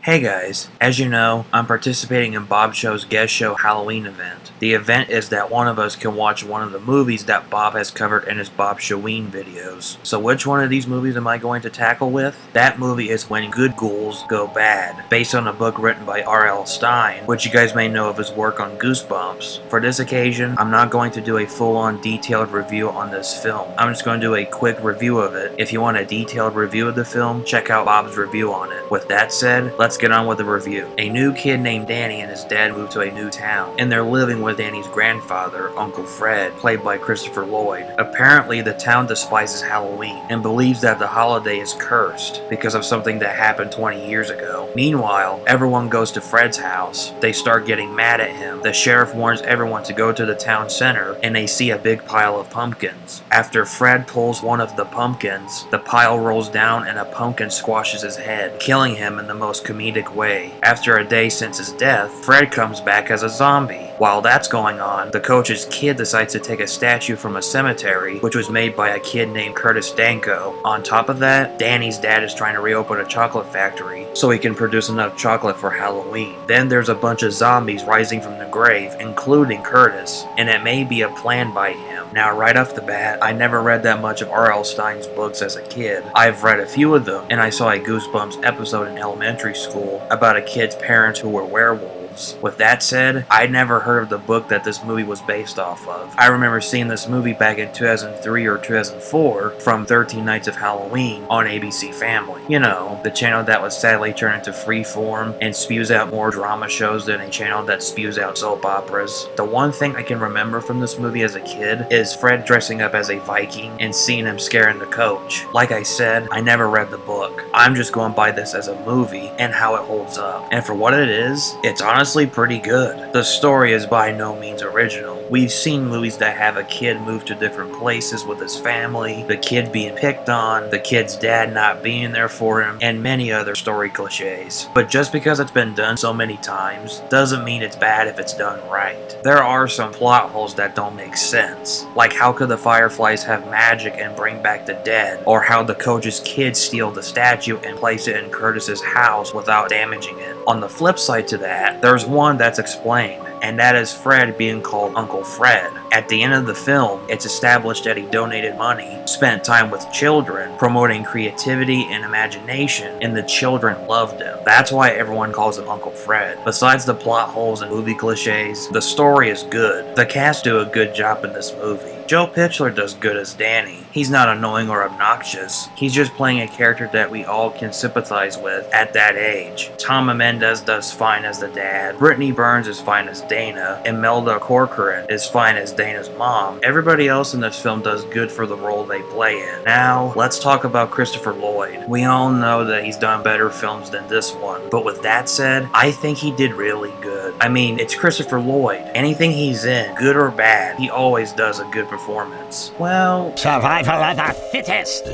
Hey guys, as you know, I'm participating in Bobsheaux's Guestsheaux Halloween event. The event is that one of us can watch one of the movies that Bob has covered in his Bobsheauxween videos. So which one of these movies am I going to tackle with? That movie is When Good Ghouls Go Bad, based on a book written by R.L. Stine, which you guys may know of his work on Goosebumps. For this occasion, I'm not going to do a full-on detailed review on this film. I'm just going to do a quick review of it. If you want a detailed review of the film, check out Bob's review on it. With that said, let's get on with the review. A new kid named Danny and his dad move to a new town, and they're living with Danny's grandfather, Uncle Fred, played by Christopher Lloyd. Apparently, the town despises Halloween and believes that the holiday is cursed because of something that happened 20 years ago. Meanwhile, everyone goes to Fred's house. They start getting mad at him. The sheriff warns everyone to go to the town center, and they see a big pile of pumpkins. After Fred pulls one of the pumpkins, the pile rolls down and a pumpkin squashes his head, killing him in the most comedic way. After a day since his death, Fred comes back as a zombie. While that's going on, the coach's kid decides to take a statue from a cemetery, which was made by a kid named Curtis Danko. On top of that, Danny's dad is trying to reopen a chocolate factory so he can produce enough chocolate for Halloween. Then there's a bunch of zombies rising from the grave, including Curtis, and it may be a plan by him. Now, right off the bat, I never read that much of R.L. Stine's books as a kid. I've read a few of them, and I saw a Goosebumps episode in elementary school about a kid's parents who were werewolves. With that said, I'd never heard of the book that this movie was based off of. I remember seeing this movie back in 2003 or 2004 from 13 Nights of Halloween on ABC Family. You know, the channel that was sadly turned into Freeform and spews out more drama shows than a channel that spews out soap operas. The one thing I can remember from this movie as a kid is Fred dressing up as a Viking and seeing him scaring the coach. Like I said, I never read the book. I'm just going by this as a movie and how it holds up. And for what it is, it's honestly pretty good. The story is by no means original. We've seen movies that have a kid move to different places with his family, the kid being picked on, the kid's dad not being there for him, and many other story cliches. But just because it's been done so many times doesn't mean it's bad if it's done right. There are some plot holes that don't make sense, like how could the Fireflies have magic and bring back the dead, or how the coach's kids steal the statue and place it in Curtis's house without damaging it. On the flip side to that, there's one that's explained, and that is Fred being called Uncle Fred. At the end of the film, it's established that he donated money, spent time with children, promoting creativity and imagination, and the children loved him. That's why everyone calls him Uncle Fred. Besides the plot holes and movie cliches, the story is good. The cast do a good job in this movie. Joe Pitchler does good as Danny. He's not annoying or obnoxious. He's just playing a character that we all can sympathize with at that age. Tom Menendez does fine as the dad. Brittany Burns is fine as Dana. Imelda Corcoran is fine as Dana's mom. Everybody else in this film does good for the role they play in. Now, let's talk about Christopher Lloyd. We all know that he's done better films than this one, but with that said, I think he did really good. I mean, it's Christopher Lloyd. Anything he's in, good or bad, he always does a good performance. Well, survival of the fittest.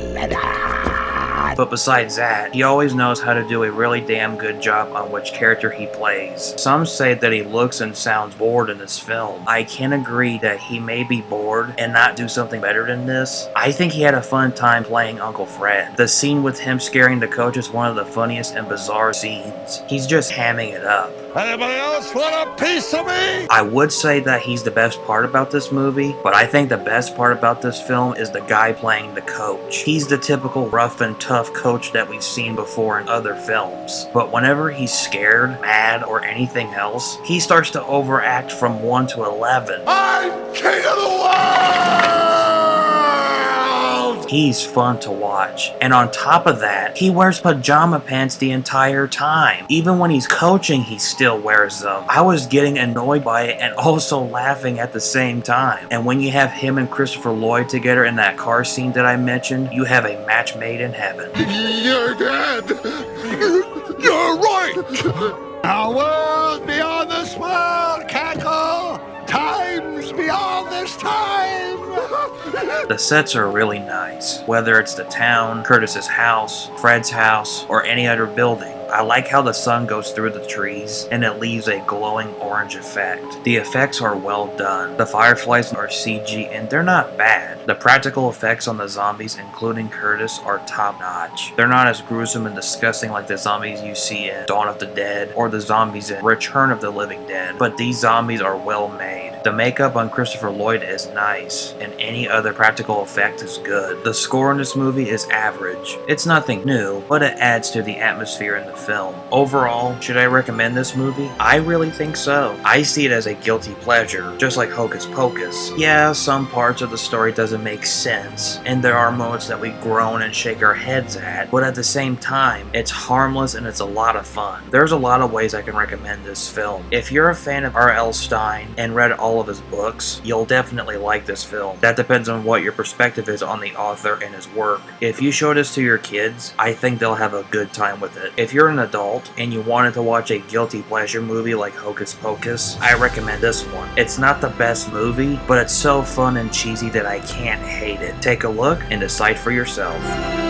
But besides that, he always knows how to do a really damn good job on which character he plays. Some say that he looks and sounds bored in this film. I can agree that he may be bored and not do something better than this. I think he had a fun time playing Uncle Fred. The scene with him scaring the coach is one of the funniest and bizarre scenes. He's just hamming it up. Anybody else want a piece of me? I would say that he's the best part about this movie, but I think the best part about this film is the guy playing the coach. He's the typical rough and tough coach that we've seen before in other films. But whenever he's scared, mad, or anything else, he starts to overact from 1 to 11. I'm king of the world! He's fun to watch. And on top of that, he wears pajama pants the entire time. Even when he's coaching, he still wears them. I was getting annoyed by it and also laughing at the same time. And when you have him and Christopher Lloyd together in that car scene that I mentioned, you have a match made in heaven. You're dead. You're right. Our world beyond this world, cackle. Times beyond this time. The sets are really nice. Whether it's the town, Curtis's house, Fred's house, or any other building, I like how the sun goes through the trees and it leaves a glowing orange effect. The effects are well done. The fireflies are CG and they're not bad. The practical effects on the zombies, including Curtis, are top notch. They're not as gruesome and disgusting like the zombies you see in Dawn of the Dead or the zombies in Return of the Living Dead, but these zombies are well made. The makeup on Christopher Lloyd is nice, and any other practical effect is good. The score in this movie is average. It's nothing new, but it adds to the atmosphere in the film. Overall, should I recommend this movie? I really think so. I see it as a guilty pleasure, just like Hocus Pocus. Yeah, some parts of the story doesn't make sense, and there are moments that we groan and shake our heads at, but at the same time, it's harmless and it's a lot of fun. There's a lot of ways I can recommend this film. If you're a fan of R.L. Stine and read all of his books, you'll definitely like this film. That depends on what your perspective is on the author and his work. If you show this to your kids, I think they'll have a good time with it. If you're an adult and you wanted to watch a guilty pleasure movie like Hocus Pocus, I recommend this one. It's not the best movie, but it's so fun and cheesy that I can't hate it. Take a look and decide for yourself.